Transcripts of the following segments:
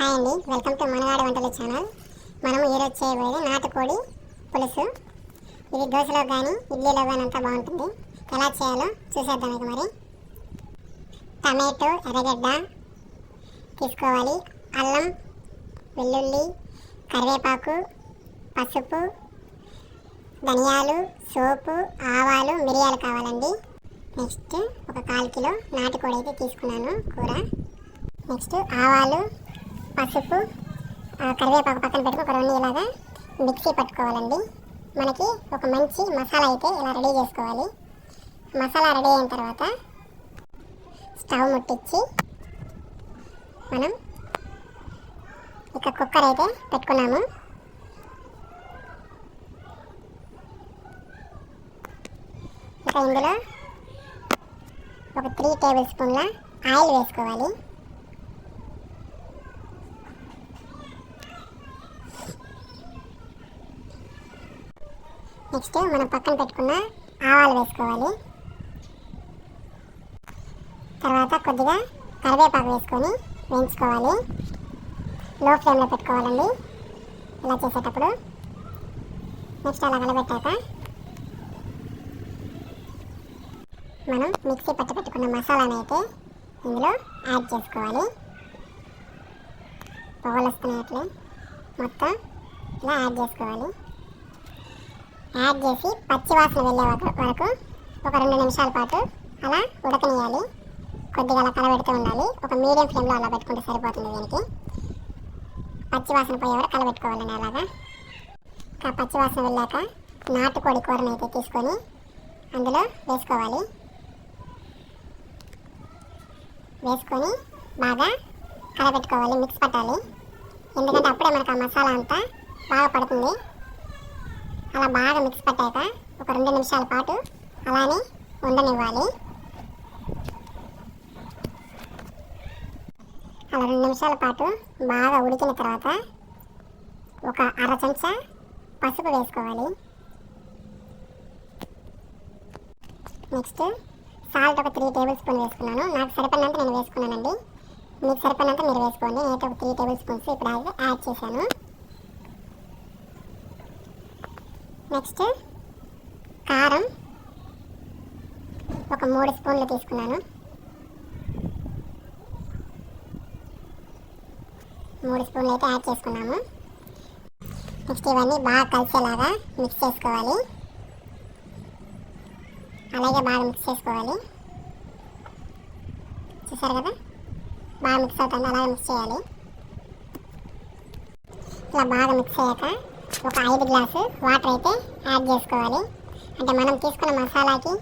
Hi అండి, welcome to మనవాడి వంటల channel. మనము ఈరోజు చేయబోయేది నాటుకోడి పులుసు. ఇది దోశలో కానీ ఇడ్లీలో కానీ అంతా బాగుంటుంది. ఎలా చేయాలో చూసేద్దాం. ఇక మరి టమాటో, ఎర్రగడ్డ తీసుకోవాలి. అల్లం, వెల్లుల్లి, కరివేపాకు, పసుపు, ధనియాలు, సోపు, ఆవాలు, మిరియాలు కావాలండి. నెక్స్ట్ ఒక 1/4 కిలో నాటుకోడి అయితే తీసుకున్నాను కూర. నెక్స్ట్ ఆవాలు, పసుపు, కరివేపాకు పక్కన పెట్టుకుని ఒక 2 ఇలాగా మిక్సీ పట్టుకోవాలండి. మనకి ఒక మంచి మసాలా అయితే ఇలా రెడీ చేసుకోవాలి. మసాలా రెడీ అయిన తర్వాత స్టవ్ ముట్టించి మనం ఇక కుక్కర్ అయితే పెట్టుకున్నాము. ఇక ఇందులో ఒక 3 టేబుల్ స్పూన్ల ఆయిల్ వేసుకోవాలి. నెక్స్ట్ మనం పక్కన పెట్టుకున్న ఆవాలు వేసుకోవాలి. తర్వాత కొద్దిగా కరివేపాకు వేసుకొని వేయించుకోవాలి. లో ఫ్లేమ్లో పెట్టుకోవాలండి ఇలా చేసేటప్పుడు. నెక్స్ట్ అలా కలబెట్టాక మనం మిక్సీ పెట్టుకున్న మసాలాను అయితే ఇందులో యాడ్ చేసుకోవాలి. పొగలు వస్తున్నట్లే మొత్తం ఇలా యాడ్ చేసుకోవాలి. యాడ్ చేసి పచ్చివాసన వెళ్ళే వరకు ఒక 2 నిమిషాల పాటు అలా ఉడకనియాలి. కొద్దిగా అలా కలబెడుతూ ఉండాలి. ఒక మీడియం ఫ్లేమ్లో అలా పెట్టుకుంటే సరిపోతుంది. దీనికి పచ్చివాసన పోయే వరకు కలబెట్టుకోవాలండి. అలాగా పచ్చివాసన వెళ్ళాక నాటుకోడి కూరని అయితే తీసుకొని అందులో వేసుకోవాలి. వేసుకొని బాగా కలబెట్టుకోవాలి, మిక్స్ పట్టాలి. ఎందుకంటే అప్పుడే మనకు ఆ మసాలా అంతా బాగా పడుతుంది. అలా బాగా మిక్స్ పట్టాక ఒక 2 నిమిషాల పాటు అలానే ఉండనివ్వాలి. అలా 2 నిమిషాల పాటు బాగా ఉడికిన తర్వాత ఒక 1/2 చెంచా పసుపు వేసుకోవాలి. నెక్స్ట్ సాల్ట్ ఒక 3 టేబుల్ స్పూన్ వేసుకున్నాను. నాకు సరిపడినంత నేను వేసుకున్నానండి. మీకు సరిపడినంత మీరు వేసుకోండి. నేనైతే ఒక 3 టేబుల్ స్పూన్స్ ఇప్పుడు యాడ్ చేశాను. నెక్స్ట్ కారం ఒక 3 స్పూన్లు తీసుకున్నాను. 3 స్పూన్లు అయితే యాడ్ చేసుకున్నాము. నెక్స్ట్ ఇవన్నీ బాగా కలిసేలాగా మిక్స్ చేసుకోవాలి. అలాగే బాగా మిక్స్ చేసుకోవాలి. చూసారు కదా, బాగా మిక్స్ అవుతుంది. అలాగే మిక్స్ చేయాలి. ఇలా బాగా మిక్స్ అయ్యాక ఒక 5 గ్లాసు వాటర్ అయితే యాడ్ చేసుకోవాలి. అంటే మనం తీసుకున్న మసాలాకి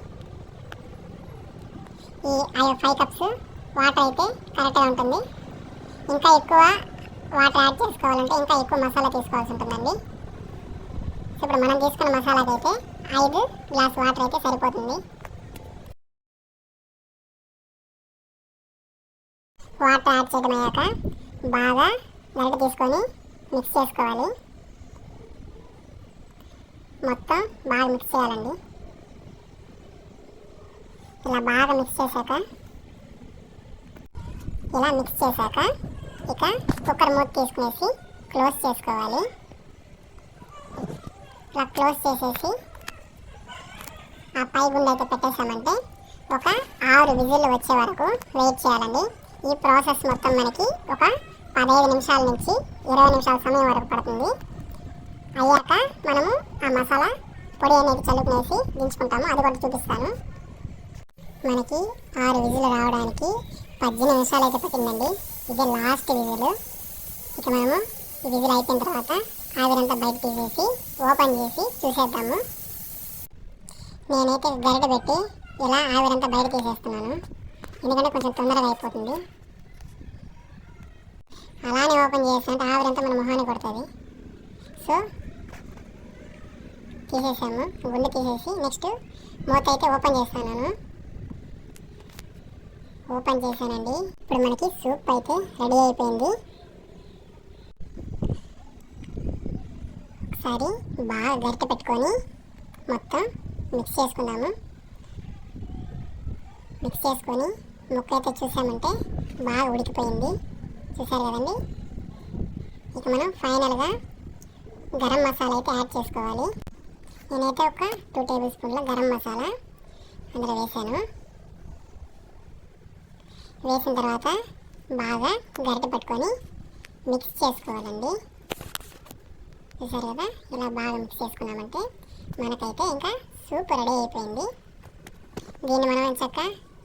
ఈ 5 కప్స్ వాటర్ అయితే కరెక్ట్గా ఉంటుంది. ఇంకా ఎక్కువ వాటర్ యాడ్ చేసుకోవాలంటే ఇంకా ఎక్కువ మసాలా తీసుకోవాల్సి ఉంటుందండి. ఇప్పుడు మనం తీసుకున్న మసాలాకి అయితే 5 గ్లాస్ వాటర్ అయితే సరిపోతుంది. వాటర్ యాడ్ చేయడం అయ్యాక బాగా గరిటె తీసుకొని మిక్స్ చేసుకోవాలి. మొత్తం బాగా మిక్స్ చేయాలండి. ఇలా బాగా మిక్స్ చేశాక ఇక కుక్కర్ మూత తీసుకునేసి క్లోజ్ చేసుకోవాలి. ఇలా క్లోజ్ చేసేసి ఆ పై గుండె అయితే పెట్టేసామంటే ఒక 6 విజిల్లు వచ్చే వరకు వెయిట్ చేయాలండి. ఈ ప్రాసెస్ మొత్తం మనకి ఒక 15 నిమిషాల నుంచి 20 నిమిషాల సమయం వరకు పడుతుంది. అయ్యాక మనము ఆ మసాలా పొడి అనేది చల్లుకునేసి దించుకుంటాము. అది కూడా చూపిస్తాను. మనకి 6 విజిల్ రావడానికి 18 నిమిషాలు అయితే పట్టిందండి. ఇదే లాస్ట్ విజిల్. ఇక మనము ఈ విజిల్ అయిపోయిన తర్వాత ఆవిరంతా బయట తీసేసి ఓపెన్ చేసి చూసేద్దాము. నేనైతే గరిటె పెట్టి ఇలా ఆవిరంతా బయట తీసేస్తున్నాను. ఎందుకంటే కొంచెం తొందరగా అయిపోతుంది. అలానే ఓపెన్ చేస్తుంటే ఆవిరంతా మన మొహాన్ని కొడుతుంది. సో తీసేసాము, గుండె తీసేసి నెక్స్ట్ మూత అయితే ఓపెన్ చేస్తాను. ఓపెన్ చేశానండి. ఇప్పుడు మనకి సూప్ అయితే రెడీ అయిపోయింది. ఒకసారి బాగా గరిటె పెట్టుకొని మొత్తం మిక్స్ చేసుకుందాము. మిక్స్ చేసుకొని ముక్క అయితే చూసామంటే బాగా ఉడికిపోయింది. చూసారు కదండి. ఇక మనం ఫైనల్గా గరం మసాలా అయితే యాడ్ చేసుకోవాలి. నేనైతే ఒక 2 టేబుల్ స్పూన్ల గరం మసాలా అందులో వేసాను. వేసిన తర్వాత బాగా గరిటె పట్టుకొని మిక్స్ చేసుకోవాలండి. చూసారు కదా, ఇలా బాగా మిక్స్ చేసుకున్నామంటే మనకైతే ఇంకా సూప్ రెడీ అయిపోయింది. దీన్ని మనం చక్క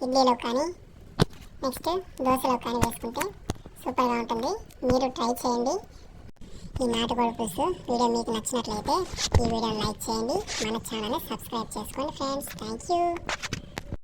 ఇడ్లీలో కానీ నెక్స్ట్ దోశలో కానీ వేసుకుంటే సూపర్గా ఉంటుంది. మీరు ట్రై చేయండి. ఈ నాటుకోడి పులుసు వీడియో మీకు నచ్చినట్లయితే ఈ వీడియోని లైక్ చేయండి, మన ఛానల్ని సబ్స్క్రైబ్ చేసుకోండి ఫ్రెండ్స్. Thank you.